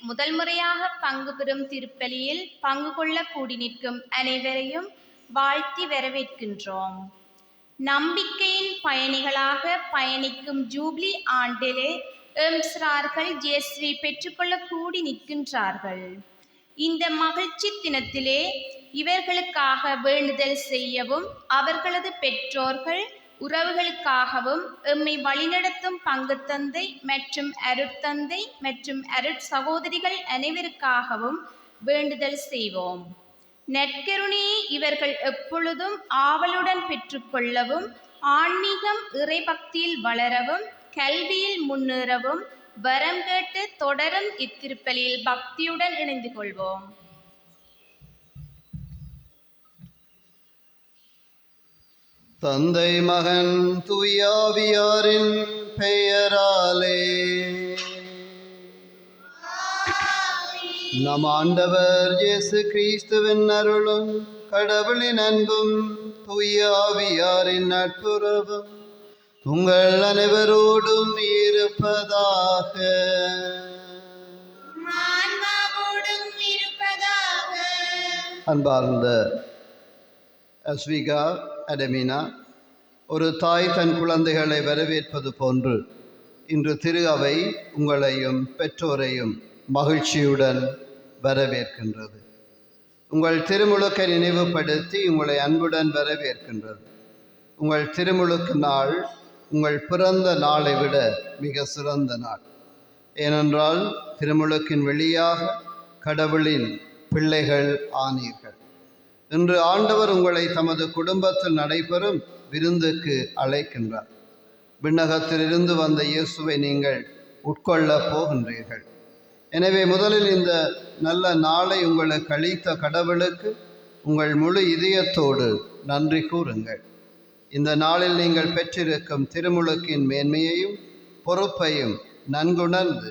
முதல் முறையாக பங்கு பெறும் திருப்பலியில் பங்கு கொள்ள கூடி நிற்கும் அனைவரையும் வாழ்த்தி வரவேற்கின்றோம். நம்பிக்கையின் பயணிகளாக பயணிக்கும் ஜூப்ளி ஆண்டிலே சிறார்கள் இயேசுவை பெற்றுக்கொள்ள கூடி நிற்கின்றார்கள். இந்த மகிழ்ச்சி தினத்திலே இவர்களுக்காக வேண்டுதல் செய்யவும் அவர்களது பெற்றோர்கள் உறவுகளுக்காகவும் எம்மை வழிநடத்தும் பங்கு தந்தை மற்றும் அருட்தந்தை மற்றும் அருட்சகோதரிகள் அனைவருக்காகவும் வேண்டுதல் செய்வோம். நற்கருணையை இவர்கள் எப்பொழுதும் ஆவலுடன் பெற்றுக்கொள்ளவும் ஆன்மீகம் இறைபக்தியில் வளரவும் கல்வியில் முன்னேறவும் வரம் கேட்டு தொடரும் இத்திருப்பலியில் பக்தியுடன் இணைந்து கொள்வோம். தந்தை மகன் தூயாவியாரின் பெயராலே நம் ஆண்டவர் இயேசு கிறிஸ்துவின் அருளும் கடவுளின் அன்பும் தூயாவியாரின் நட்புறவும் உங்கள் அனைவரோடும் இருப்பதாக. அன்பார்ந்த அஸ்விகா அடமினா, ஒரு தாய் தன் குழந்தைகளை வரவேற்பது போன்று இன்று திரு அவை உங்களையும் பெற்றோரையும் மகிழ்ச்சியுடன் வரவேற்கின்றது. உங்கள் திருமுழுக்கை நினைவுபடுத்தி உங்களை அன்புடன் வரவேற்கின்றது. உங்கள் திருமுழுக்கு நாள் உங்கள் பிறந்த நாளை விட மிக சிறந்த நாள். ஏனென்றால் திருமுழுக்கின் வழியாக கடவுளின் பிள்ளைகள் ஆனீர்கள். இன்று ஆண்டவர் உங்களை தமது குடும்பத்தில் நடைபெறும் விருந்துக்கு அழைக்கின்றார். விண்ணகத்திலிருந்து வந்த இயேசுவை நீங்கள் உட்கொள்ளப் போகின்றீர்கள். எனவே முதலில் இந்த நல்ல நாளை உங்களுக்கு அளித்த கடவுளுக்கு உங்கள் முழு இதயத்தோடு நன்றி கூறுங்கள். இந்த நாளில் நீங்கள் பெற்றிருக்கும் திருமுழுக்கின் மேன்மையையும் பொறுப்பையும் நன்குணர்ந்து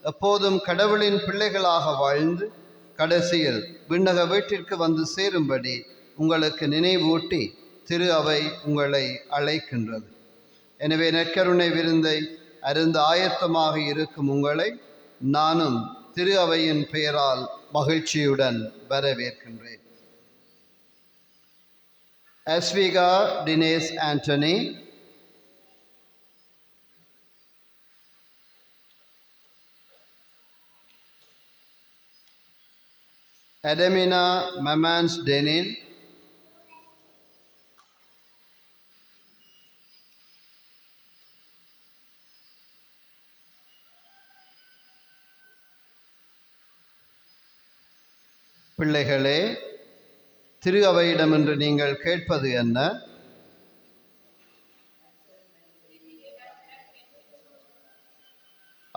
எப்போதும் கடவுளின் பிள்ளைகளாக வாழ்ந்து கடைசியில் விண்ணக வீட்டிற்கு வந்து சேரும்படி உங்களுக்கு நினைவூட்டி திரு அவை உங்களை அழைக்கின்றது. எனவே நற்கருணை விருந்தை அருந்த ஆயத்தமாக இருக்கும் உங்களை நானும் திரு அவையின் பெயரால் மகிழ்ச்சியுடன் வரவேற்கின்றேன். Asviga Dines Anthony, Adamina Mamans Denin, பிள்ளைகளே, திரு அவையிடம் என்று நீங்கள் கேட்பது என்ன?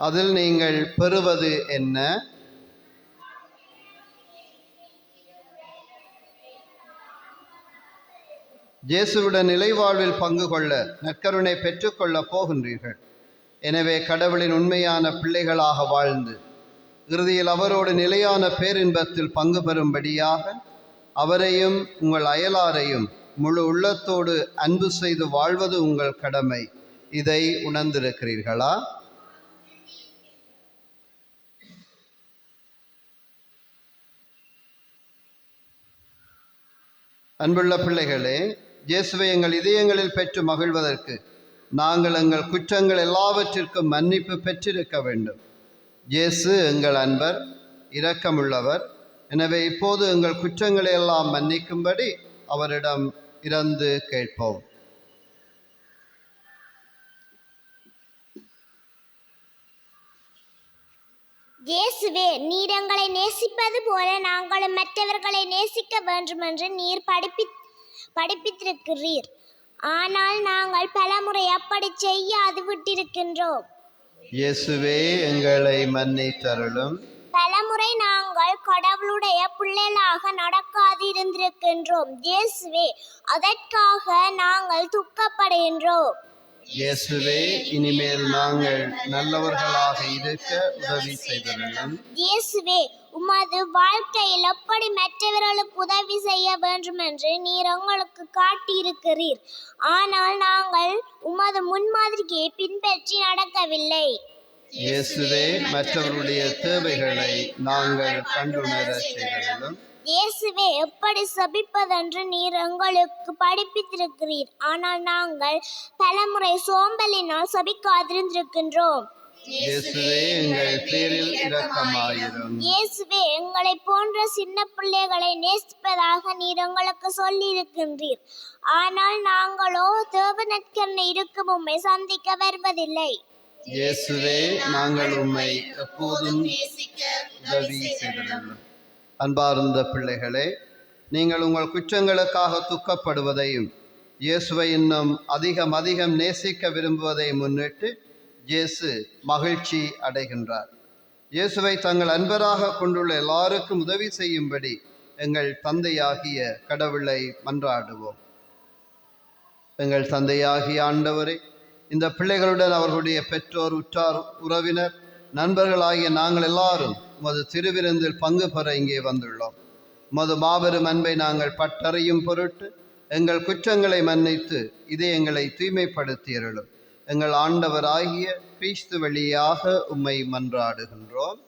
அதில் நீங்கள் பெறுவது என்ன? இயேசுவுடன் நிலைவாழ்வில் பங்கு கொள்ள நற்கருணை பெற்றுக்கொள்ள போகின்றீர்கள். எனவே கடவுளின் உண்மையான பிள்ளைகளாக வாழ்ந்து இறுதியில் அவரோடு நிலையான பேரின்பத்தில் பங்கு பெறும்படியாக அவரையும் உங்கள் அயலாரையும் முழு உள்ளத்தோடு அன்பு செய்து வாழ்வது உங்கள் கடமை. இதை உணர்ந்திருக்கிறீர்களா? அன்புள்ள பிள்ளைகளே, இயேசுவை எங்கள் இதயங்களில் பெற்று மகிழ்வதற்கு நாங்கள் எங்கள் குற்றங்கள் எல்லாவற்றிற்கும் மன்னிப்பு பெற்றிருக்க வேண்டும். இயேசு எங்கள் அன்பர், இரக்கமுள்ளவர். எனவே இப்போது எங்கள் குற்றங்களை எல்லாம் மன்னிக்கும்படி அவரிடம் இறந்து கேட்போம். இயேசுவே, நீர் எங்களை நேசிப்பது போல நாங்களும் மற்றவர்களை நேசிக்க வேண்டும் என்று நீர் படிப்பித்திருக்கிறீர். ஆனால் நாங்கள் பலமுறை அப்படி செய்யாது விட்டிருக்கின்றோம். இயேசுவே, எங்களை மன்னித்தருளும். பலமுறை நாங்கள் கடவுளுடைய பிள்ளைகளாக நடக்காது இருந்திருக்கின்றோம். இயேசுவே, அதற்காக நாங்கள் துக்கப்படுகின்றோம். இயேசுவே, இனிமேல் நாங்கள் நல்லவர்களாக இருக்க உதவி செய்தருளும். இயேசுவே, உமது வாழ்க்கையில் எப்படி மற்றவர்களுக்கு உதவி செய்ய வேண்டும் என்று நீர் எங்களுக்கு காட்டியிருக்கிறீர். ஆனால் நாங்கள் உமது முன்மாதிரியை பின்பற்றி நடக்கவில்லை. இயேசுவே, மற்றவர்களுடைய தேவைகளை நாங்கள் கண்டுணர செய்தருளும். இயேசுவே, எப்படி சபிப்பதென்று நீர் எங்களுக்கு படிப்பித்திருக்கிறீர். ஆனால் நாங்கள் பலமுறை சோம்பலினால் சபிக்காதிருந்திருக்கின்றோம். இயேசுவே, எங்கள் பேரில் இரக்கமாயிரும். இயேசுவே, எங்களை போன்ற சின்ன பிள்ளைகளை நேசிப்பதாக நீர் எங்களுக்கு சொல்லியிருக்கின்றீர். ஆனால் நாங்களோ தேவ நற்கருணை இருக்கும் உம்மை சந்திக்க வருவதில்லை. இயேசுவே, நாங்கள் உம்மை எப்போதும் உதவி செய்தருளும். அன்பார்ந்த பிள்ளைகளே, நீங்கள் உங்கள் குற்றங்களுக்காக துக்கப்படுவதையும் இயேசுவை இன்னும் அதிகம் நேசிக்க விரும்புவதை முன்னிட்டு இயேசு மகிழ்ச்சி அடைகின்றார். இயேசுவை தங்கள் அன்பராக கொண்டுள்ள எல்லாருக்கும் உதவி செய்யும்படி எங்கள் தந்தையாகிய கடவுளை மன்றாடுவோம். எங்கள் தந்தையாகிய ஆண்டவரே, இந்த பிள்ளைகளுடன் அவர்களுடைய பெற்றோர், உற்றார், உறவினர், நண்பர்களாகிய நாங்கள் எல்லாரும் உமது திருவிருந்தில் பங்கு பெற இங்கே வந்துள்ளோம். உமது மாபெரும் அன்பை நாங்கள் பட்டறியும் பொருட்டு எங்கள் குற்றங்களை மன்னித்து இதயங்களை தூய்மைப்படுத்தியருளும். எங்கள் ஆண்டவராகிய கிறிஸ்து வழியாக உம்மை மன்றாடுகின்றோம்.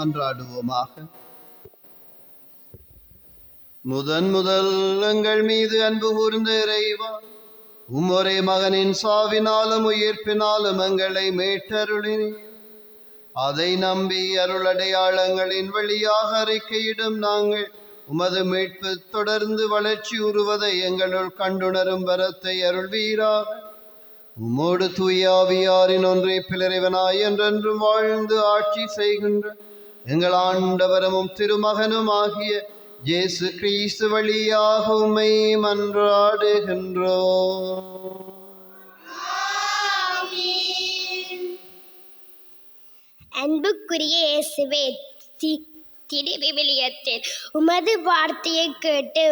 மன்றாடுவோமாக. முதல் எங்கள் மீது அன்பு கூர்ந்த இறைவா, உம்முறை மகனின் சாவினாலும் உயிர்ப்பினாலும் எங்களை மீட்டருளினீர். அதை நம்பி அருளடையாளங்களின் வழியாக அறிக்கையிடும் நாங்கள் உமது மீட்பு தொடர்ந்து வளர்ச்சி உறுவதை எங்களுள் கண்டுணரும் வரத்தை அருள்வீராக. உம்மோடு தூயாவியாரின் ஒன்றை பிளறிவனாய் என்றென்றும் வாழ்ந்து ஆட்சி செய்கின்ற எங்கள் ஆண்டவரமும் திருமகனும் ஆகிய இயேசு கிறிஸ்து வழியாக உம்மை மன்றாடுகின்றோம். அன்புக்குரிய இயேசுவே, திருவிவிலியத்தில் உமது வார்த்தையை கேட்டு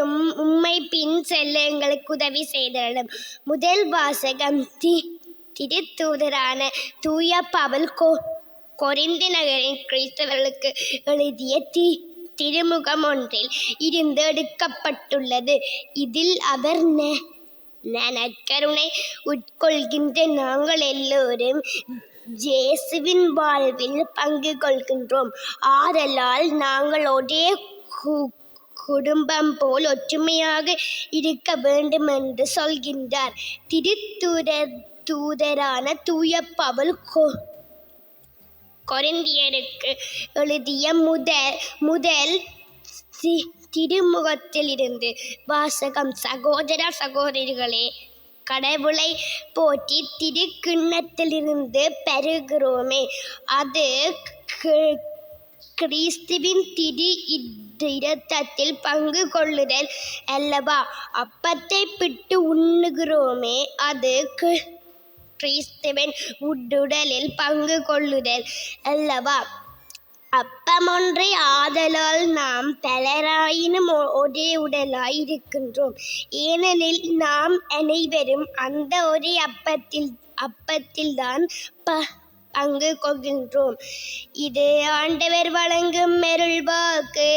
உம்மை பின் செல்ல எங்களுக்கு உதவி செய்தரலும். முதல் வாசகம் திருத்தூதரான தூய பவுல் கொரிந்து நகரின் கிறிஸ்தவர்களுக்கு எழுதிய திருமுகம் ஒன்றில் இருந்து எடுக்கப்பட்டுள்ளது. இதில் அவர் நற்கருணை உட்கொள்கின்ற நாங்கள் எல்லோரும் இயேசுவின் வாழ்வில் பங்கு கொள்கின்றோம். ஆதலால் நாங்கள் ஒரே குடும்பம் போல் ஒற்றுமையாக இருக்க வேண்டும் என்று சொல்கின்றார். தூதரான தூய பவுல் கொரிந்தியருக்கு எழுதிய முதல் திருமுகத்தில் இருந்து வாசகம். சகோதர சகோதரிகளே, கடவுளை போற்றி திருக்கிண்ணத்திலிருந்து பெறுகிறோமே, அது கிறிஸ்துவின் இரத்தத்தில் பங்கு கொள்ளுதல் அல்லவா. அப்பத்தை பிட்டு உண்ணுகிறோமே, அது கிறிஸ்துவின் உடலில் பங்கு கொள்ளுதல் அல்லவா. அப்பமொன்றே ஆதலால் நாம் பலராயினும் ஒரே உடலாய் இருக்கின்றோம். ஏனெனில் நாம் அனைவரும் அந்த ஒரே அப்பத்தில்தான் பங்கு கொள்கின்றோம். இது ஆண்டவர் வழங்கும் அருள்வாக்கு.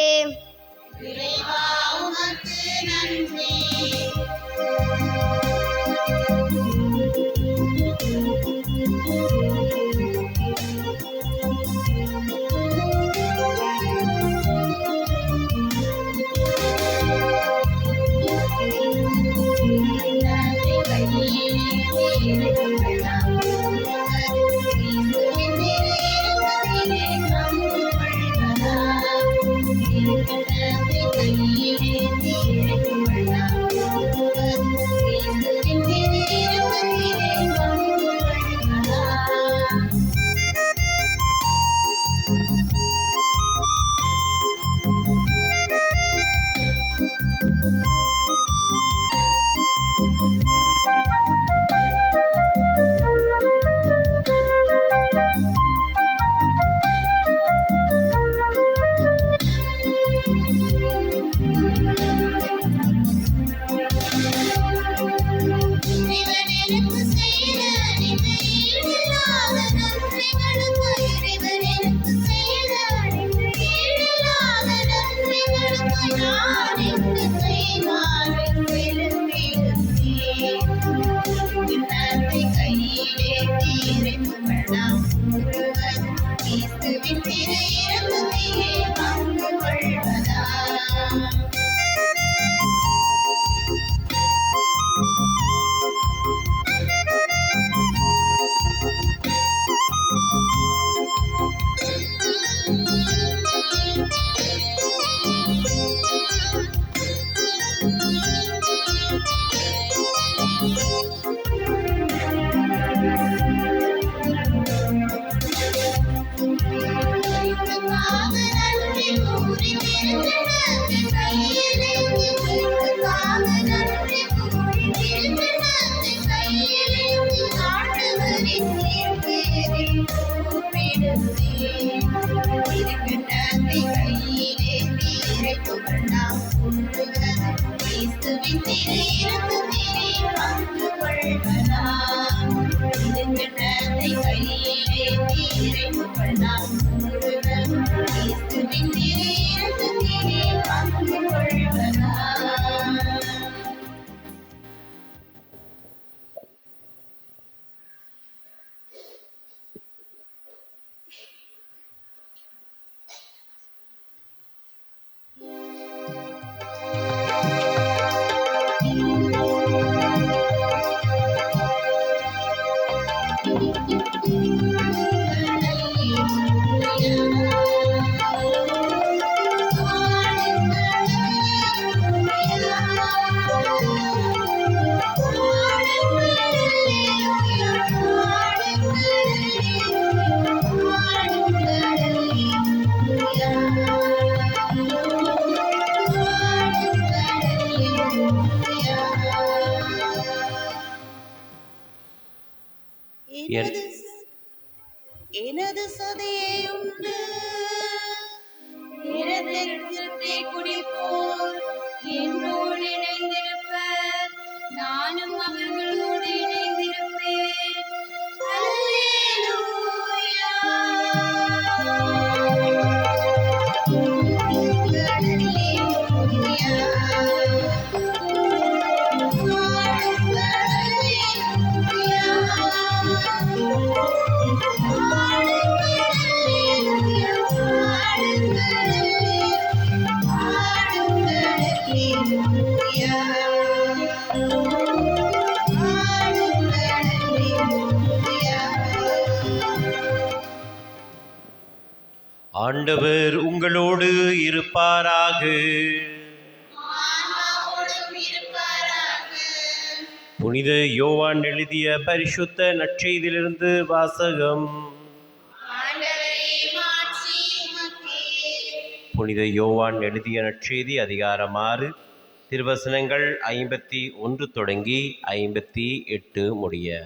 எனது சதையை உண்டு இரத்தத்தை குடிப்போர் என்னோடு இணைந்திருப்பர், நானும் அவர்களோடு இணைந்திருப்பேன். அல்லேலூயா. ஆண்டவர் உங்களோடு இருப்பாராக. புனித யோவான் எழுதிய பரிசுத்த நற்செய்தியிலிருந்து வாசகம். ஆண்டவரே, மாட்சி உமக்கே. புனித யோவான் எழுதிய நற்செய்தி அதிகாரம் 6 திருவசனங்கள் 51 தொடங்கி 58 முடிய.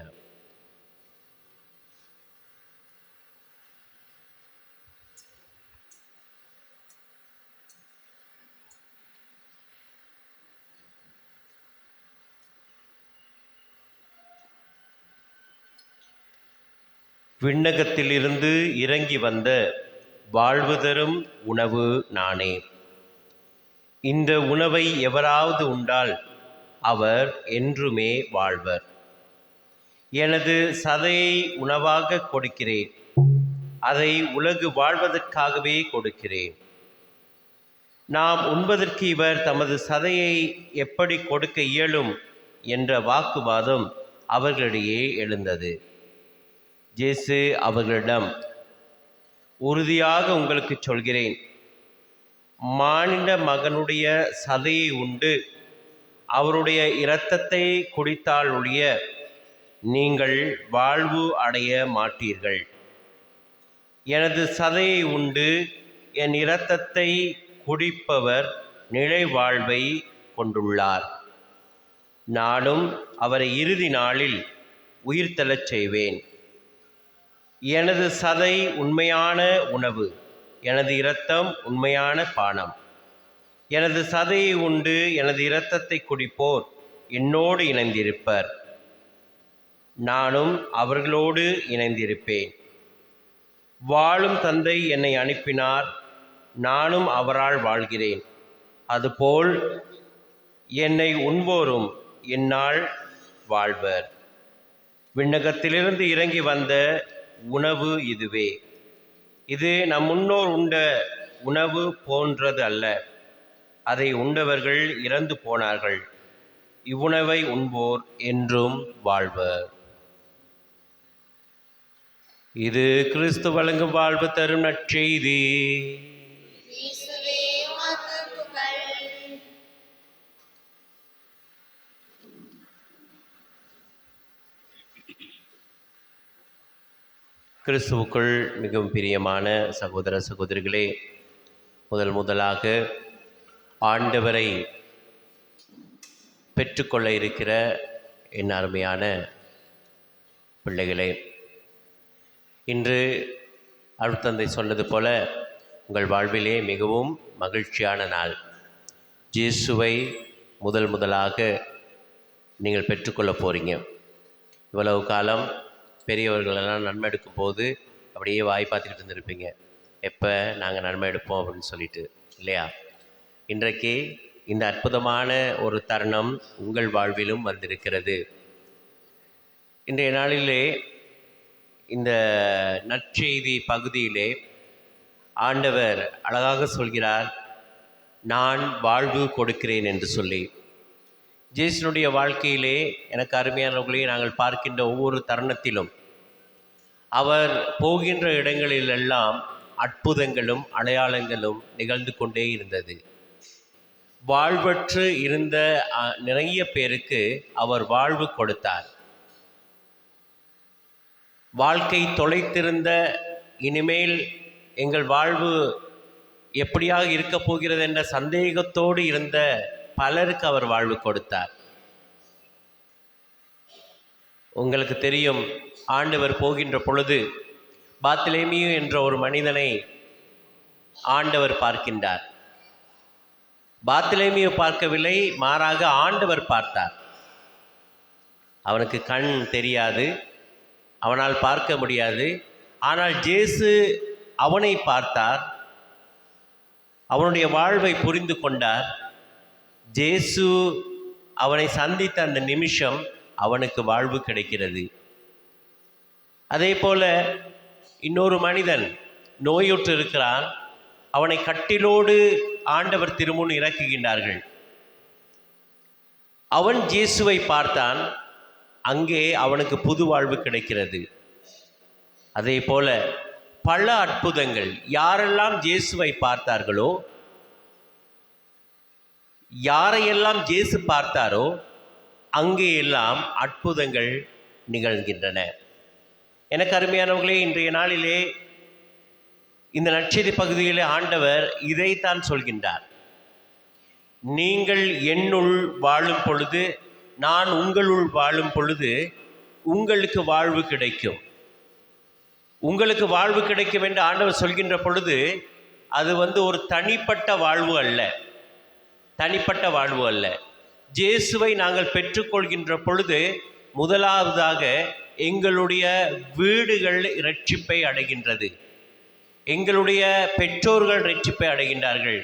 விண்ணகத்திலிருந்து இறங்கி வந்த வாழ்வு தரும் உணவு நானே. இந்த உணவை எவராவது உண்டால் அவர் என்றுமே வாழ்வர். எனது சதையை உணவாக கொடுக்கிறேன், அதை உலகு வாழ்வதற்காகவே கொடுக்கிறேன். நாம் உண்பதற்கு இவர் தமது சதையை எப்படி கொடுக்க இயலும் என்ற வாக்குவாதம் அவர்களிடையே எழுந்தது. இயேசு அவர்களிடம், உறுதியாக உங்களுக்கு சொல்கிறேன், மானிட மகனுடைய சதையை உண்டு அவருடைய இரத்தத்தை குடித்தால் ஒழிய நீங்கள் வாழ்வு அடைய மாட்டீர்கள். எனது சதையை உண்டு என் இரத்தத்தை குடிப்பவர் நிலை வாழ்வை கொண்டுள்ளார். நானும் அவரை இறுதி நாளில் உயிர்த்தெழச் செய்வேன். எனது சதை உண்மையான உணவு, எனது இரத்தம் உண்மையான பானம். எனது சதையை உண்டு எனது இரத்தத்தை குடிப்போர் என்னோடு இணைந்திருப்பர், நானும் அவர்களோடு இணைந்திருப்பேன். வாழும் தந்தை என்னை அனுப்பினார், நானும் அவரால் வாழ்கிறேன். அதுபோல் என்னை உண்போரும் என்னால் வாழ்வர். விண்ணகத்திலிருந்து இறங்கி வந்த உணவு இதுவே. இது நம் முன்னோர் உண்ட உணவு போன்றது அல்ல. அதை உண்டவர்கள் இறந்து போனார்கள். இவ்வுணவை உண்போர் என்றும் வாழ்வர். இது கிறிஸ்து வழங்கும் வாழ்வு தரும் நற்செய்தி. கிறிஸ்துவுக்குள் மிகவும் பிரியமான சகோதர சகோதரிகளே, முதலாக ஆண்டவரை பெற்றுக்கொள்ள இருக்கிற என் அருமையான பிள்ளைகளே, இன்று அருட்தந்தை சொன்னது போல உங்கள் வாழ்விலே மிகவும் மகிழ்ச்சியான நாள். இயேசுவை முதலாக நீங்கள் பெற்றுக்கொள்ள போகிறீங்க. இவ்வளவு காலம் பெரியவர்களெல்லாம் நன்மை எடுக்கும் போது அப்படியே வாய் பார்த்துக்கிட்டு இருந்திருப்பீங்க, எப்போ நாங்கள் நன்மை எடுப்போம் அப்படின்னு சொல்லிட்டு, இல்லையா? இன்றைக்கு இந்த அற்புதமான ஒரு தருணம் உங்கள் வாழ்விலும் வந்திருக்கிறது. இன்றைய நாளிலே இந்த நற்செய்தி பகுதியிலே ஆண்டவர் அழகாக சொல்கிறார், நான் வாழ்வு கொடுக்கிறேன் என்று சொல்லி. ஜேசுனுடைய வாழ்க்கையிலே எனக்கு அருமையானவர்களே, நாங்கள் பார்க்கின்ற ஒவ்வொரு தருணத்திலும் அவர் போகின்ற இடங்களிலெல்லாம் அற்புதங்களும் அடையாளங்களும் நிகழ்ந்து கொண்டே இருந்தது. வாழ்வற்று இருந்த நிறைய பேருக்கு அவர் வாழ்வு கொடுத்தார். வாழ்க்கை தொலைத்திருந்த, இனிமேல் எங்கள் வாழ்வு எப்படியாக இருக்கப் போகிறது என்ற சந்தேகத்தோடு இருந்த பலருக்கு அவர் வாழ்வு கொடுத்தார். உங்களுக்கு தெரியும், ஆண்டவர் போகின்ற பொழுது பாத்லேமியு என்ற ஒரு மனிதனை ஆண்டவர் பார்க்கின்றார். பாத்லேமியு பார்க்கவில்லை, மாறாக ஆண்டவர் பார்த்தார். அவனுக்கு கண் தெரியாது, அவனால் பார்க்க முடியாது. ஆனால் இயேசு அவனை பார்த்தார், அவனுடைய வாழ்வை புரிந்து கொண்டார். இயேசு அவனை சந்தித்த அந்த நிமிஷம் அவனுக்கு வாழ்வு கிடைக்கிறது. அதே போல இன்னொரு மனிதன் நோயுற்று இருக்கிறான். அவனை கட்டிலோடு ஆண்டவர் திருமுன் இறக்குகின்றார்கள். அவன் இயேசுவை பார்த்தான், அங்கே அவனுக்கு புது வாழ்வு கிடைக்கிறது. அதே போல பல அற்புதங்கள், யாரெல்லாம் இயேசுவை பார்த்தார்களோ, யாரையெல்லாம் இயேசு பார்த்தாரோ அங்கே எல்லாம் அற்புதங்கள் நிகழ்கின்றன. எனக்கு அருமையானவர்களே, இன்றைய நாளிலே இந்த நற்செய்தி பகுதியிலே ஆண்டவர் இதைத்தான் சொல்கின்றார். நீங்கள் என்னுள் வாழும் பொழுது, நான் உங்களுள் வாழும் பொழுது உங்களுக்கு வாழ்வு கிடைக்கும். உங்களுக்கு வாழ்வு கிடைக்கும் என்று ஆண்டவர் சொல்கின்ற பொழுது அது ஒரு தனிப்பட்ட வாழ்வு அல்ல, தனிப்பட்ட வாழ்வு அல்ல. இயேசுவை நாங்கள் பெற்றுக்கொள்கின்ற பொழுது முதலாவதாக எங்களுடைய வீடுகள் இரட்சிப்பை அடைகின்றது, எங்களுடைய பெற்றோர்கள் இரட்சிப்பை அடைகின்றார்கள்,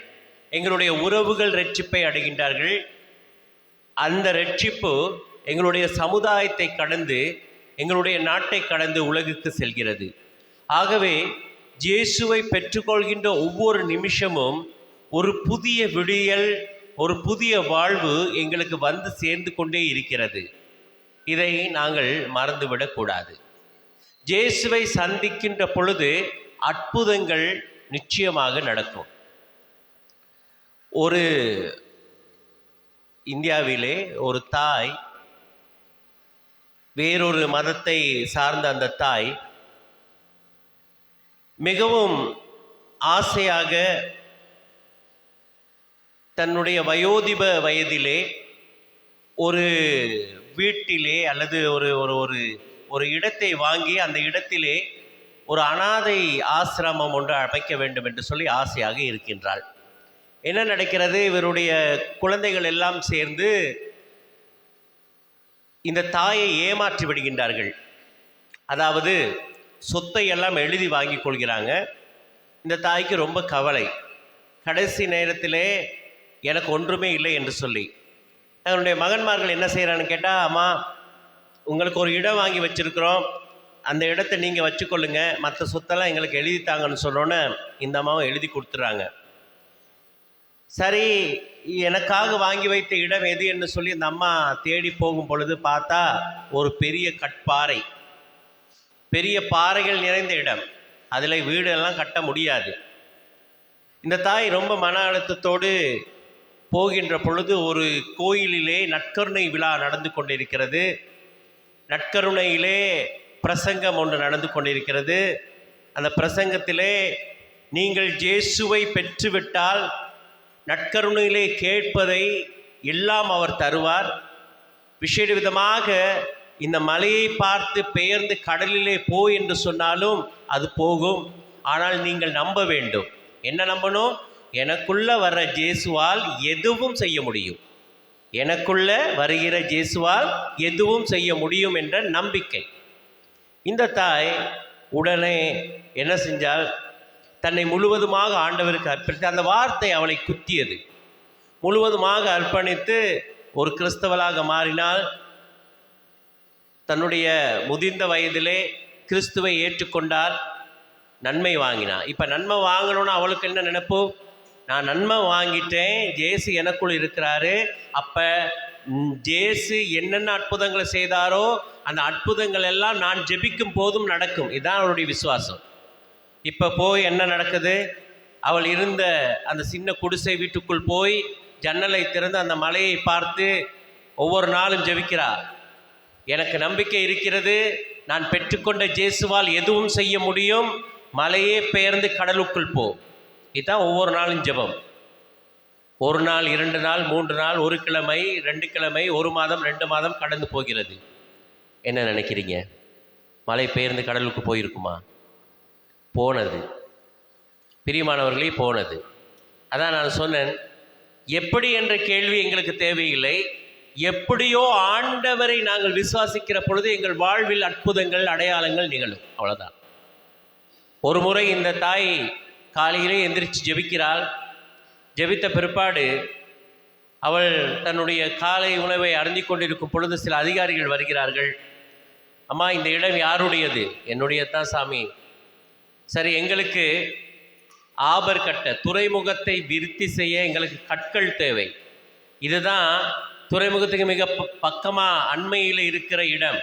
எங்களுடைய உறவுகள் இரட்சிப்பை அடைகின்றார்கள். அந்த இரட்சிப்பு எங்களுடைய சமுதாயத்தை கடந்து, எங்களுடைய நாட்டை கடந்து உலகுக்கு செல்கிறது. ஆகவே இயேசுவை பெற்றுக்கொள்கின்ற ஒவ்வொரு நிமிஷமும் ஒரு புதிய விடியல், ஒரு புதிய வாழ்வு எங்களுக்கு வந்து சேர்ந்து கொண்டே இருக்கிறது. இதை நாங்கள் மறந்துவிடக்கூடாது. இயேசுவை சந்திக்கின்ற பொழுது அற்புதங்கள் நிச்சயமாக நடக்கும். ஒரு இந்தியாவிலே ஒரு தாய், வேறொரு மதத்தை சார்ந்த அந்த தாய் மிகவும் ஆசையாக தன்னுடைய வயோதிப வயதிலே ஒரு வீட்டிலே அல்லது ஒரு ஒரு ஒரு இடத்தை வாங்கி அந்த இடத்திலே ஒரு அனாதை ஆசிரமம் ஒன்று அமைக்க வேண்டும் என்று சொல்லி ஆசையாக இருக்கின்றாள். என்ன நடக்கிறது? இவருடைய குழந்தைகள் எல்லாம் சேர்ந்து இந்த தாயை ஏமாற்றி விடுகின்றார்கள். அதாவது சொத்தை எல்லாம் எழுதி வாங்கி கொள்கிறாங்க. இந்த தாய்க்கு ரொம்ப கவலை. கடைசி நேரத்திலே எனக்கு ஒன்றுமே இல்லை என்று சொல்லி அவனுடைய மகன்மார்கள் என்ன செய்கிறான்னு கேட்டால், அம்மா உங்களுக்கு ஒரு இடம் வாங்கி வச்சுருக்குறோம், அந்த இடத்த நீங்கள் வச்சுக்கொள்ளுங்க, மற்ற சொத்தெல்லாம் எங்களுக்கு எழுதித்தாங்கன்னு சொன்னோன்னே இந்த அம்மாவும் எழுதி கொடுத்துட்றாங்க. சரி, எனக்காக வாங்கி வைத்த இடம் எது என்று சொல்லி அந்த அம்மா தேடி போகும் பொழுது பார்த்தா ஒரு பெரிய கட்பாறை, பெரிய பாறைகள் நிறைந்த இடம். அதில் வீடெல்லாம் கட்ட முடியாது. இந்த தாய் ரொம்ப மன அழுத்தத்தோடு போகின்ற பொழுது ஒரு கோயிலிலே நற்கருணை விழா நடந்து கொண்டிருக்கிறது. நற்கருணையிலே பிரசங்கம் ஒன்று நடந்து கொண்டிருக்கிறது. அந்த பிரசங்கத்திலே நீங்கள் இயேசுவை பெற்றுவிட்டால் நற்கருணையிலே கேட்பதை எல்லாம் அவர் தருவார். விசேட விதமாக இந்த மலையை பார்த்து பெயர்ந்து கடலிலே போ என்று சொன்னாலும் அது போகும். ஆனால் நீங்கள் நம்ப வேண்டும். என்ன நம்பணும்? எனக்குள்ள வர்ற இயேசுவால் எதுவும் செய்ய முடியும், எனக்குள்ள வருகிற இயேசுவால் எதுவும் செய்ய முடியும் என்ற நம்பிக்கை. இந்த தாய் உடனே என்ன செஞ்சால், தன்னை முழுவதுமாக ஆண்டவருக்கு அர்ப்பணித்து, அந்த வார்த்தை அவளை குத்தியது. முழுவதுமாக அர்ப்பணித்து ஒரு கிறிஸ்தவளாக மாறினால். தன்னுடைய முதிர்ந்த வயதிலே கிறிஸ்துவை ஏற்றுக்கொண்டார், நன்மை வாங்கினார். இப்போ நன்மை வாங்கணும்னு அவளுக்கு என்ன நினைப்பு? நான் நன்மை வாங்கிட்டேன், ஜேசு எனக்குள் இருக்கிறாரு, அப்போ ஜேசு என்னென்ன அற்புதங்களை செய்தாரோ அந்த அற்புதங்கள் எல்லாம் நான் ஜெபிக்கும் போதும் நடக்கும். இதுதான் அவளுடைய விசுவாசம். இப்போ போய் என்ன நடக்குது? அவள் இருந்த அந்த சின்ன குடிசை வீட்டுக்குள் போய் ஜன்னலை திறந்து அந்த மலையை பார்த்து ஒவ்வொரு நாளும் ஜெபிக்கிறார். எனக்கு நம்பிக்கை இருக்கிறது, நான் பெற்றுக்கொண்ட ஜேசுவால் எதுவும் செய்ய முடியும், மலையே பெயர்ந்து கடலுக்குள் போ. இதுதான் ஒவ்வொரு நாளும் ஜெபம். ஒரு நாள், 2 நாள், 3 நாள், 1 கிழமை, 2 கிழமை, 1 மாதம், 2 மாதம் கடந்து போகிறது. என்ன நினைக்கிறீங்க? மலை பெயர்ந்து கடலுக்கு போயிருக்குமா? போனது. பிரியமானவர்களே, போனது. அதான் நான் சொன்னேன், எப்படி என்ற கேள்வி எங்களுக்கு தேவையில்லை. எப்படியோ ஆண்டவரை நாங்கள் விசுவாசிக்கிற பொழுது எங்கள் வாழ்வில் அற்புதங்கள், அடையாளங்கள் நிகழும். அவ்வளோதான். ஒரு முறை இந்த தாய் காலையிலே எந்திரிச்சு ஜெபிக்கிறாள். ஜெபித்த பிற்பாடு அவள் தன்னுடைய காலை உணவை அருந்தி கொண்டிருக்கும் பொழுது சில அதிகாரிகள் வருகிறார்கள். அம்மா, இந்த இடம் யாருடையது? என்னுடைய தான் சாமி. சரி, எங்களுக்கு ஆபர் கட்ட, துறைமுகத்தை விருத்தி செய்ய எங்களுக்கு கற்கள் தேவை. இதுதான் துறைமுகத்துக்கு மிக பக்கமாக அண்மையில் இருக்கிற இடம்.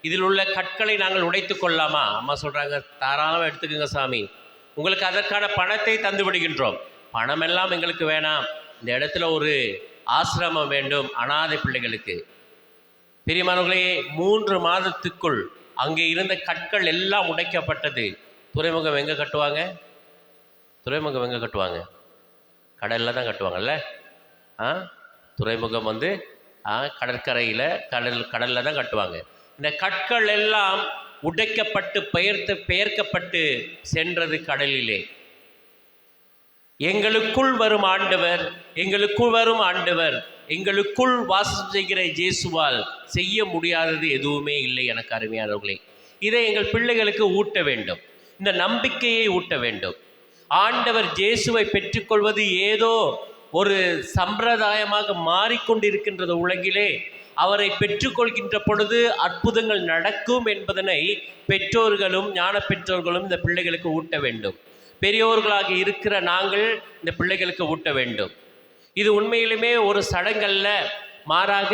இதில் உள்ள கற்களை நாங்கள் உடைத்து கொள்ளலாமா? அம்மா சொல்கிறாங்க, தாராளமாக எடுத்துக்கோங்க சாமி, உங்களுக்கு அதற்கான பணத்தை தந்து விடுகின்றோம். பணமெல்லாம் எங்களுக்கு வேணாம், இந்த இடத்துல ஒரு ஆசிரமம் வேண்டும் அனாதை பிள்ளைகளுக்கு. பிரியமானவர்களே, 3 மாதத்துக்குள் அங்கே இருந்த கற்கள் எல்லாம் உடைக்கப்பட்டது. துறைமுகம் எங்கே கட்டுவாங்க? துறைமுகம் எங்கே கட்டுவாங்க? கடலில் தான் கட்டுவாங்கல்ல. துறைமுகம் வந்து கடற்கரையில் கடலில் தான் கட்டுவாங்க. இந்த கற்கள் எல்லாம் உடைக்கப்பட்டு பெயர்க்கப்பட்டு சென்றது கடலிலே. எங்களுக்குள் வரும் ஆண்டவர், எங்களுக்குள் வாசம் செய்கிற இயேசுவால் செய்ய முடியாதது எதுவுமே இல்லை. எனக்கு அருமையானவர்களே, இதை எங்கள் பிள்ளைகளுக்கு ஊட்ட வேண்டும். இந்த நம்பிக்கையை ஊட்ட வேண்டும். ஆண்டவர் இயேசுவை பெற்றுக்கொள்வது ஏதோ ஒரு சம்பிரதாயமாக மாறிக்கொண்டிருக்கின்றது உலகிலே. அவரை பெற்றுக்கொள்கின்ற பொழுது அற்புதங்கள் நடக்கும் என்பதனை பெற்றோர்களும் ஞான பெற்றோர்களும் இந்த பிள்ளைகளுக்கு ஊட்ட வேண்டும். பெரியோர்களாக இருக்கிற நாங்கள் இந்த பிள்ளைகளுக்கு ஊட்ட வேண்டும். இது உண்மையிலுமே ஒரு சடங்கல்ல, மாறாக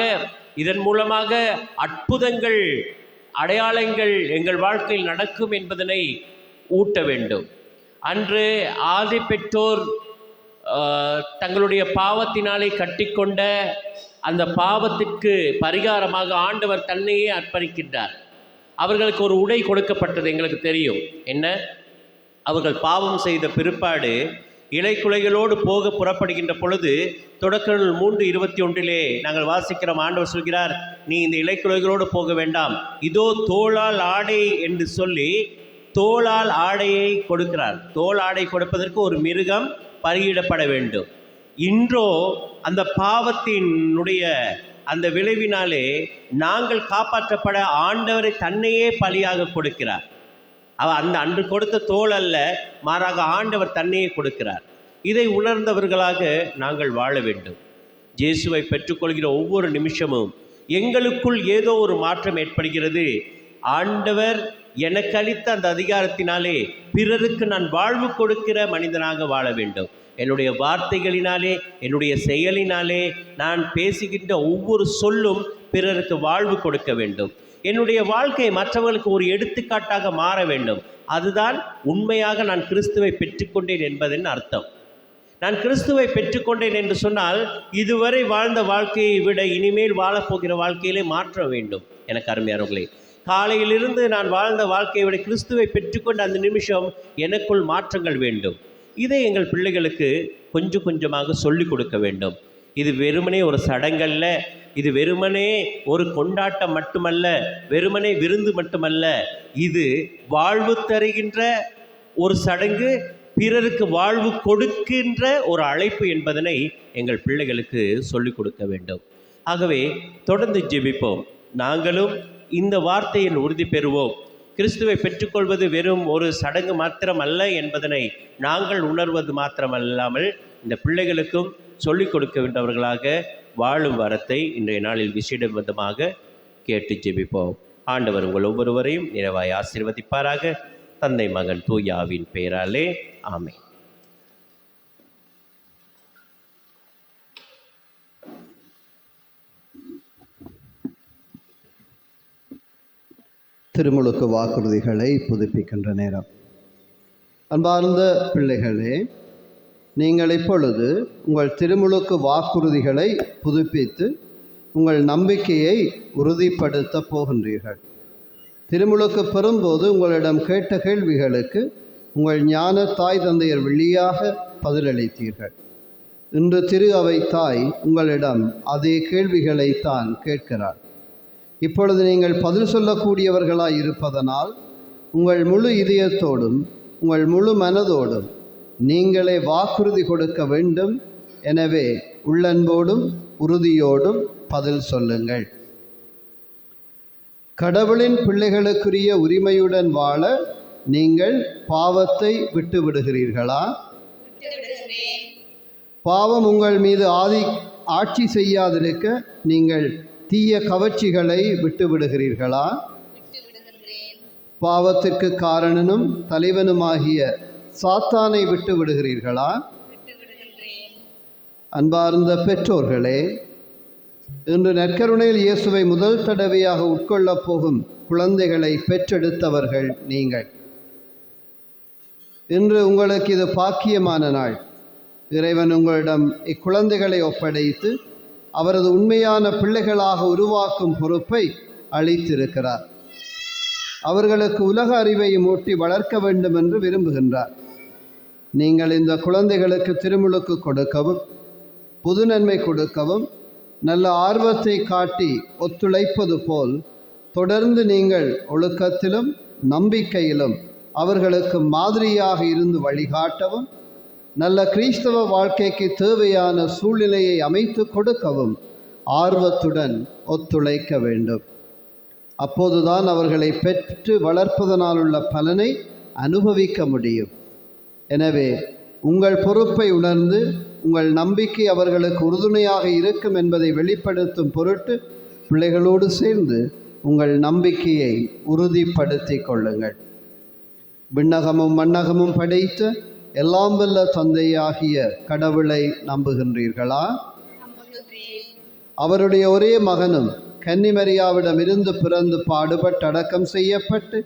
இதன் மூலமாக அற்புதங்கள், அடையாளங்கள் எங்கள் வாழ்க்கையில் நடக்கும் என்பதனை ஊட்ட வேண்டும். அன்று ஆதி பெற்றோர் தங்களுடைய பாவத்தினாலே கட்டிக்கொண்ட அந்த பாவத்திற்கு பரிகாரமாக ஆண்டவர் தன்னையே அர்ப்பணிக்கின்றார். அவர்களுக்கு ஒரு உடை கொடுக்கப்பட்டது, எங்களுக்கு தெரியும். என்ன? அவர்கள் பாவம் செய்த பிற்பாடு இலைக்குலைகளோடு போக புறப்படுகின்ற பொழுது தொடக்க நூல் 3:21 நாங்கள் வாசிக்கிறோம். ஆண்டவர் சொல்கிறார், நீ இந்த இலைக்குலைகளோடு போக வேண்டாம், இதோ தோளால் ஆடை என்று சொல்லி தோளால் ஆடையை கொடுக்கிறார். தோல் ஆடை கொடுப்பதற்கு ஒரு மிருகம் பலியிடப்பட வேண்டும். இன்றோ அந்த பாவத்தினுடைய அந்த விளைவினாலே நாங்கள் காப்பாற்றப்பட ஆண்டவரை தன்னையே பலியாக கொடுக்கிறார். அந்த அன்று கொடுத்த தோல் அல்ல, மாறாக ஆண்டவர் தன்னையே கொடுக்கிறார். இதை உணர்ந்தவர்களாக நாங்கள் வாழ வேண்டும். இயேசுவை பெற்றுக்கொள்கிற ஒவ்வொரு நிமிஷமும் எங்களுக்குள் ஏதோ ஒரு மாற்றம் ஏற்படுகிறது. ஆண்டவர் எனக்கு அளித்த அந்த அதிகாரத்தினாலே பிறருக்கு நான் வாழ்வு கொடுக்கிற மனிதனாக வாழ வேண்டும். என்னுடைய வார்த்தைகளினாலே, என்னுடைய செயலினாலே, நான் பேசுகின்ற ஒவ்வொரு சொல்லும் பிறருக்கு வாழ்வு கொடுக்க வேண்டும். என்னுடைய வாழ்க்கை மற்றவர்களுக்கு ஒரு எடுத்துக்காட்டாக மாற வேண்டும். அதுதான் உண்மையாக நான் கிறிஸ்துவை பெற்றுக்கொண்டேன் என்பதன் அர்த்தம். நான் கிறிஸ்துவை பெற்றுக்கொண்டேன் என்று சொன்னால் இதுவரை வாழ்ந்த வாழ்க்கையை விட இனிமேல் வாழப்போகிற வாழ்க்கையிலே மாற்ற வேண்டும். எனக்கு அருமையானவர்களே, காலையிலிருந்து நான் வாழ்ந்த வாழ்க்கையை விட கிறிஸ்துவை பெற்றுக்கொண்ட அந்த நிமிஷம் எனக்குள் மாற்றங்கள் வேண்டும். இதை எங்கள் பிள்ளைகளுக்கு கொஞ்சம் கொஞ்சமாக சொல்லிக் கொடுக்க வேண்டும். இது வெறுமனே ஒரு சடங்கல்ல, இது வெறுமனே ஒரு கொண்டாட்டம் மட்டுமல்ல, வெறுமனே விருந்து மட்டுமல்ல. இது வாழ்வு தருகின்ற ஒரு சடங்கு, பிறருக்கு வாழ்வு கொடுக்கின்ற ஒரு அழைப்பு என்பதனை எங்கள் பிள்ளைகளுக்கு சொல்லிக் கொடுக்க வேண்டும். ஆகவே தொடர்ந்து ஜெபிப்போம். நாங்களும் இந்த வார்த்தையில் உறுதி பெறுவோம். கிறிஸ்துவை பெற்றுக்கொள்வது வெறும் ஒரு சடங்கு மாத்திரம் அல்ல என்பதனை நாங்கள் உணர்வது மாத்திரமல்லாமல் இந்த பிள்ளைகளுக்கும் சொல்லிக் கொடுக்க வேண்டவர்களாக வாழும் வரத்தை இன்றைய நாளில் விசேடமாக கேட்டு ஜெபிப்போம். ஆண்டவர் உங்கள் ஒவ்வொருவரையும் நிறைவாய் ஆசீர்வதிப்பாராக. தந்தை, மகன், தூய ஆவியின் பெயராலே ஆமென். திருமுழுக்கு வாக்குறுதிகளை புதுப்பிக்கின்ற நேரம். அன்பார்ந்த பிள்ளைகளே, நீங்கள் இப்பொழுது உங்கள் திருமுழுக்கு வாக்குறுதிகளை புதுப்பித்து உங்கள் நம்பிக்கையை உறுதிப்படுத்த போகின்றீர்கள். திருமுழுக்கு பெறும்போது உங்களிடம் கேட்ட கேள்விகளுக்கு உங்கள் ஞான தாய் தந்தையர் வழியாக பதிலளித்தீர்கள். இன்று திரு அவை தாய் உங்களிடம் அதே கேள்விகளைத்தான் கேட்கிறார். இப்பொழுது நீங்கள் பதில் சொல்லக்கூடியவர்களாய் இருப்பதனால் உங்கள் முழு இதயத்தோடும் உங்கள் முழு மனதோடும் நீங்களே வாக்குறுதி கொடுக்க வேண்டும். எனவே உள்ளன்போடும் உறுதியோடும் பதில் சொல்லுங்கள். கடவுளின் பிள்ளைகளுக்குரிய உரிமையுடன் வாழ நீங்கள் பாவத்தை விட்டு விடுகிறீர்களா? பாவம் உங்கள் மீது ஆட்சி செய்யாதிருக்க நீங்கள் தீய கவர்ச்சிகளை விட்டு விடுகிறீர்களா? பாவத்திற்கு காரணனும் தலைவனுமாகிய சாத்தானை விட்டு விடுகிறீர்களா? அன்பார்ந்த பெற்றோர்களே, இன்று நற்கருணையில் இயேசுவை முதல் தடவையாக உட்கொள்ளப் போகும் குழந்தைகளை பெற்றெடுத்தவர்கள் நீங்கள். இன்று உங்களுக்கு இது பாக்கியமான நாள். இறைவன் உங்களிடம் இக்குழந்தைகளை ஒப்படைத்து அவரது உண்மையான பிள்ளைகளாக உருவாக்கும் பொறுப்பை அளித்திருக்கிறார். அவர்களுக்கு உலக அறிவை மூட்டி வளர்க்க வேண்டும் என்று விரும்புகின்றார். நீங்கள் இந்த குழந்தைகளுக்கு திருமுழுக்கு கொடுக்கவும் புது நன்மை கொடுக்கவும் நல்ல ஆர்வத்தை காட்டி ஒத்துழைப்பது போல் தொடர்ந்து நீங்கள் ஒழுக்கத்திலும் நம்பிக்கையிலும் அவர்களுக்கு மாதிரியாக இருந்து வழிகாட்டவும் நல்ல கிறிஸ்தவ வாழ்க்கைக்கு தேவையான சூழ்நிலையை அமைத்து கொடுக்கவும் ஆர்வத்துடன் ஒத்துழைக்க வேண்டும். அப்போதுதான் அவர்களை பெற்று வளர்ப்பதனால் உள்ள பலனை அனுபவிக்க முடியும். எனவே உங்கள் பொறுப்பை உணர்ந்து உங்கள் நம்பிக்கை அவர்களுக்கு உறுதுணையாக இருக்கும் என்பதை வெளிப்படுத்தும் பொருட்டு பிள்ளைகளோடு சேர்ந்து உங்கள் நம்பிக்கையை உறுதிப்படுத்தி கொள்ளுங்கள். விண்ணகமும் மண்ணகமும் படைத்த எல்லாம் வல்ல தந்தையாகிய கடவுளை நம்புகின்றீர்களா? அவருடைய ஒரே மகனும் கன்னிமரியாவிடமிருந்து பிறந்து பாடுபட்டு அடக்கம் செய்யப்பட்டு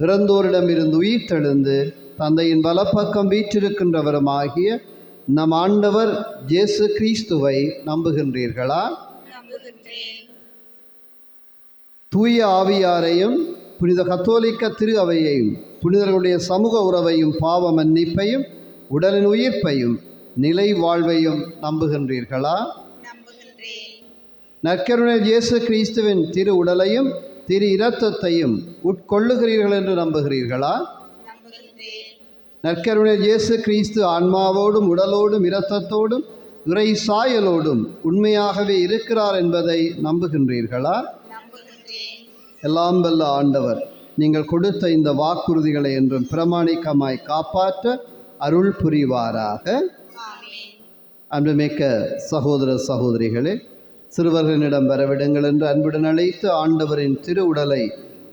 இறந்தோரிடமிருந்து உயிர் தெழுந்து தந்தையின் வலப்பக்கம் வீற்றிருக்கின்றவருமாகிய நம் ஆண்டவர் இயேசு கிறிஸ்துவை நம்புகின்றீர்களா? தூய ஆவியாரையும் புனித கத்தோலிக்க திரு அவையையும் புனிதர்களுடைய சமூக உறவையும் பாவ மன்னிப்பையும் உடலின் உயிர்ப்பையும் நிலை வாழ்வையும் நம்புகின்றீர்களா? நற்கருணை இயேசு கிறிஸ்துவின் திரு உடலையும் திரு இரத்தத்தையும் உட்கொள்ளுகிறீர்கள் என்று நம்புகிறீர்களா? நற்கருணை இயேசு கிறிஸ்து ஆன்மாவோடும் உடலோடும் இரத்தத்தோடும் இறை சாயலோடும் உண்மையாகவே இருக்கிறார் என்பதை நம்புகின்றீர்களா? எல்லாம் வல்ல ஆண்டவர் நீங்கள் கொடுத்த இந்த வாக்குறுதிகளை என்றும் பிரமாணிக்கமாய் காப்பாற்ற அருள் புரிவாராக. அன்புமிக்க சகோதர சகோதரிகளே, சிறுவர்களிடம் வரவிடுங்கள் என்று அன்புடன் அழைத்து ஆண்டவரின் திரு உடலை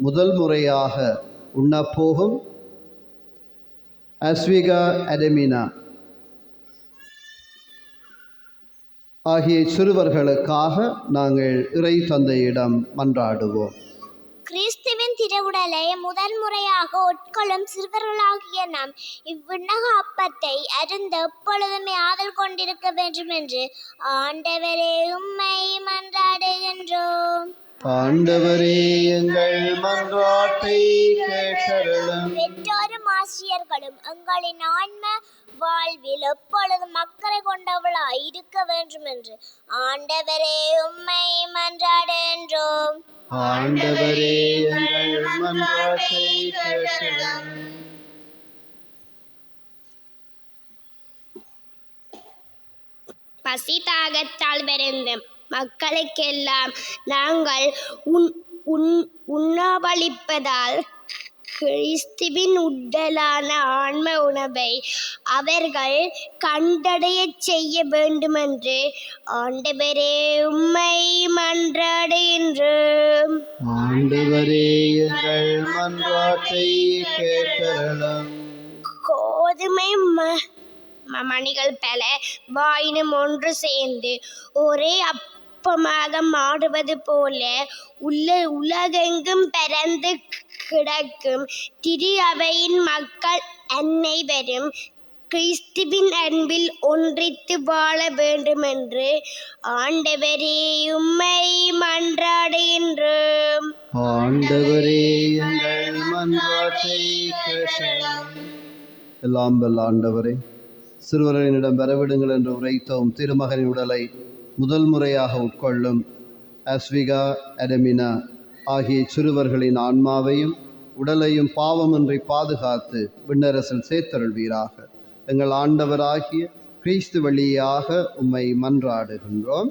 முதல் முறையாக உண்ணப்போகும் அஸ்விகா அடமினா ஆகிய சிறுவர்களுக்காக நாங்கள் இறை தந்தையிடம் மன்றாடுவோம். கிறிஸ்துவின் திருவுடலை முதல் முறையாக உட்கொள்ளும் சிறுவர்களாகிய நாம் இவ்விண்ணக அப்பத்தை அருந்த எப்பொழுதுமே ஆதல் கொண்டிருக்க வேண்டும் என்று ஆண்டவரே உம்மை மன்றாடுகின்றோம். ஆண்டவரே எங்கள் மன்றாட்டை கேட்டருளும். பெற்றோரும் ஆசிரியர்களும் எங்களின் ஆன்ம வாழ்வில் எப்பொழுதும் அக்கறை கொண்டவளாய் இருக்க வேண்டும் என்று ஆண்டவரே உம்மை மன்றாடுகின்றோம். ஆண்டவரே எங்கள் மன்றாட்டை கேட்டருளும். பசி தாகத்தால் வருந்த மக்களுக்கெல்லாம் நாங்கள் உணவளிப்பதால் கிறிஸ்துவின் உடலான ஆன்ம உணவை அவர்கள் கண்டடைய செய்ய வேண்டுமென்று ஆண்டவரே உம்மை மன்றாடுகின்றோம். ஆண்டவரே எங்கள் மன்றாட்டை கேட்டருளும். கோதுமை மணிகள் பல வாயினும் ஒன்று சேர்ந்து ஒரே அப்பமாக மாறுவது போல உலகெங்கும் பரந்து கிடக்கும் திரு அவையின் மக்கள் அனைவரும் கிறிஸ்துவின் அன்பில் ஒன்றித்து வாழ வேண்டுமென்று ஆண்டவரே உம்மை மன்றாடுகின்றோம். ஆண்டவரே எங்கள் மன்றாட்டை கேட்டருளும். எல்லாம் வல்ல ஆண்டவரே, சிறுவர்களிடம் வரவிடுங்கள் என்று உரைத்தோம் திருமகனின் உடலை முதல் முறையாக உட்கொள்ளும் அஸ்விகா அடமினா ஆகிய சிறுவர்களின் ஆன்மாவையும் உடலையும் பாவமின்றி பாதுகாத்து விண்ணரசில் சேர்த்தருள்வீராக. எங்கள் ஆண்டவராகிய கிறிஸ்து வழியாக உம்மை மன்றாடுகின்றோம்.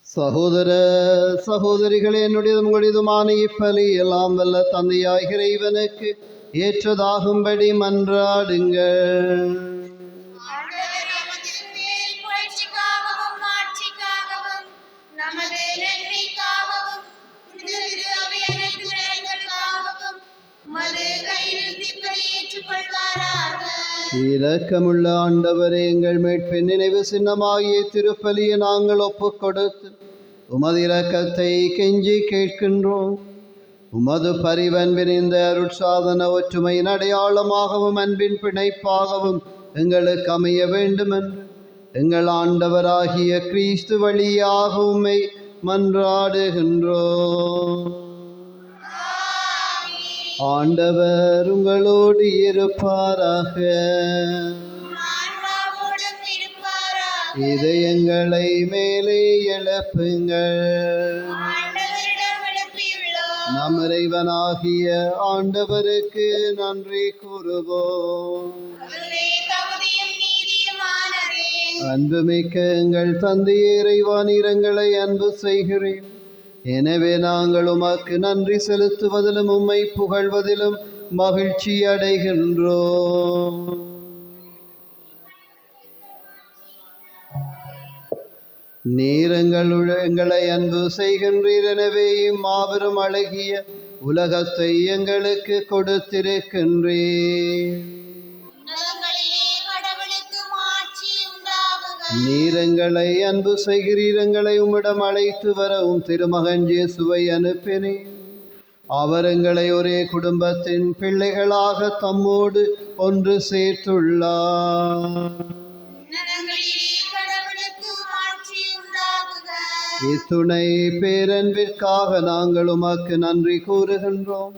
சகோதர சகோதரிகளே, என்னுடையதும் உங்களுடையதுமான இப்பலி எல்லாம் வல்ல தந்தையாகிய இறைவனுக்கு ஏற்றதாகும்படி மன்றாடுங்கள். இரக்கமுள்ள ஆண்டவரே, எங்கள் மீட்பின் நினைவு சின்னமாகிய திருப்பலியை நாங்கள் ஒப்புக் கொடுத்து உமது இரக்கத்தை கெஞ்சி கேட்கின்றோம். உமது பரிவன்பின் இந்த அருட்சாதன ஒற்றுமையின் அடையாளமாகவும் அன்பின் பிணைப்பாகவும் எங்களுக்கு அமைய வேண்டுமென்று எங்கள் ஆண்டவராகிய கிறிஸ்து வழியாக உம்மை மன்றாடுகின்றோம். ஆண்டவர் உங்களோடு இருப்பாராக. இதயங்களை மேலே எழுப்புங்கள். நம் இறைவனாகிய ஆண்டவருக்கு நன்றி கூறுவோம். அன்புமிக்க எங்கள் தந்தையே இறைவா, நீரங்களை அன்பு செய்கிறேன். எனவே நாங்கள் உமக்கு நன்றி செலுத்துவதிலும் உம்மை புகழ்வதிலும் மகிழ்ச்சி அடைகின்றோம். நீர் எங்களை அன்பு செய்கின்றீர். எனவே இம்மாபெரும் அழகிய உலகத்தை எங்களுக்கு கொடுத்திருக்கின்றீர். நீர் எங்களை அன்பு செய்கிறீர். எங்களை உம்மிடம் அழைத்து வரவும் திருமகன் இயேசுவை அனுப்பினீர். அவர் எங்களை ஒரே குடும்பத்தின் பிள்ளைகளாக தம்மோடு ஒன்று சேர்த்துள்ளார். இத்துணை பேரன்பிற்காக நாங்கள் உமக்கு நன்றி கூறுகின்றோம்.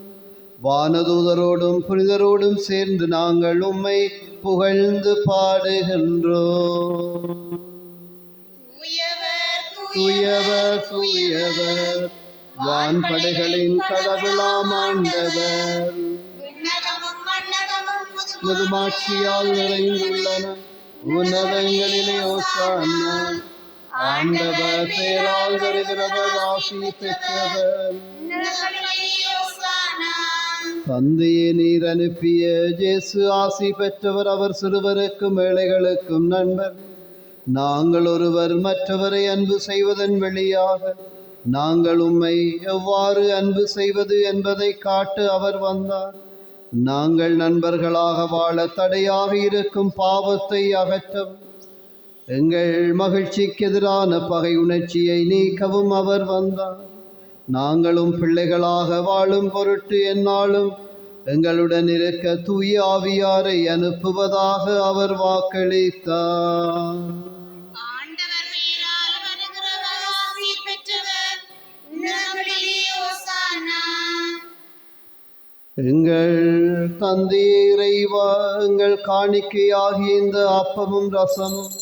வானதூதரோடும் புனிதரோடும் சேர்ந்து நாங்கள் உம்மை புகழ்ந்து பாடுகின்றோம். தூயவர் தூயவர், வான்படைகளின் கடவுளாம் ஆண்டவர், முதுமாட்சியால் நிறைந்துள்ளன. உன்னதங்களிலே ஓசானா. ஆண்டவர் பேரால் வருகிறவர் ஆசி பெற்றவர். தந்தையே, நீர் அனுப்பிய இயேசு ஆசி பெற்றவர். அவர் சிறுவருக்கும் ஏழைகளுக்கும் நண்பர். நாங்கள் ஒருவர் மற்றவரை அன்பு செய்வதன் வழியாக நாங்கள் உம்மை எவ்வாறு அன்பு செய்வது என்பதை காட்ட அவர் வந்தார். நாங்கள் நண்பர்களாக வாழ தடையாக இருக்கும் பாவத்தை அகற்றவும் எங்கள் மகிழ்ச்சிக்கு எதிரான பகை உணர்ச்சியை நீக்கவும் அவர் வந்தார். நாங்களும் பிள்ளைகளாக வாழும் பொருட்டு எந்நாளும் எங்களுடன் இருக்க தூய ஆவியாரை அனுப்புவதாக அவர் வாக்களித்தார். ஆண்டவர் பெயரால் வருகிறவர் ஆசீர் பெற்றவர். உன்னதங்களிலே ஓசானா. எங்கள் தந்தையே இறைவா, எங்கள் காணிக்கையாகிய இந்த அப்பமும் ரசமும்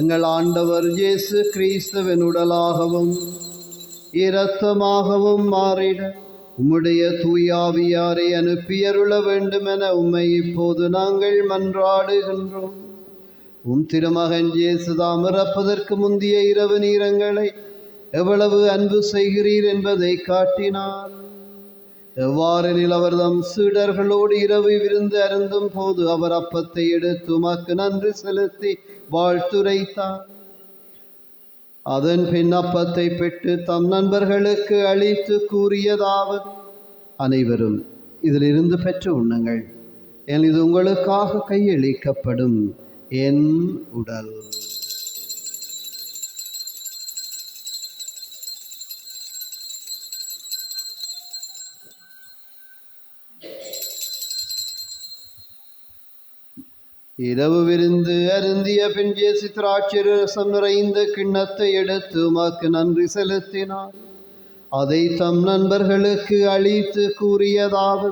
எங்கள் ஆண்டவர் இயேசு கிறிஸ்துவின் உடலாகவும் இரத்தமாகவும் மாறிட உம்முடைய தூயாவியாரை அனுப்பியருள வேண்டுமென உம்மை இப்போது நாங்கள் மன்றாடுகின்றோம். உம் திருமகன் இயேசுதாம் இறப்பதற்கு முந்திய இரவு நீரங்களை எவ்வளவு அன்பு செய்கிறீர் என்பதை காட்டினார். எவ்வாறெனில் அவர் தம் சீடர்களோடு இரவு விருந்து அருந்தும் போது அவர் அப்பத்தை எடுத்து உமக்கு நன்றி செலுத்தி வாழ்த்துரைத்தார். அதன் பின் அப்பத்தை பெற்று தம் நண்பர்களுக்கு அளித்து கூறியதாவது: அனைவரும் இதிலிருந்து பெற்று உண்ணுங்கள், ஏன் இது உங்களுக்காக கையளிக்கப்படும் என் உடல். இரவு விருந்து அருந்திய பின் இயேசு திராட்சை ரசம் நிறைந்த கிண்ணத்தை எடுத்து உமக்கு நன்றி செலுத்தினார். அதை தம் நண்பர்களுக்கு அளித்து கூறியதாவது: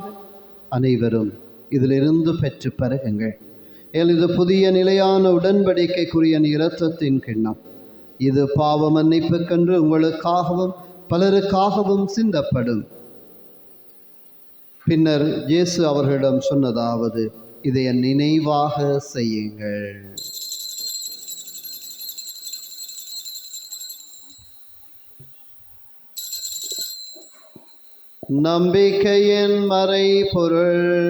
அனைவரும் இதிலிருந்து பெற்று பருகுங்கள், ஏன் இது புதிய நிலையான உடன்படிக்கைக்குரிய இரத்தத்தின் கிண்ணம். இது பாவ மன்னிப்புக்கென்று உங்களுக்காகவும் பலருக்காகவும் சிந்தப்படும். பின்னர் இயேசு அவர்களிடம் சொன்னதாவது: இதை என் நினைவாக செய்யுங்கள். நம்பிக்கையின் மறைபொருள்.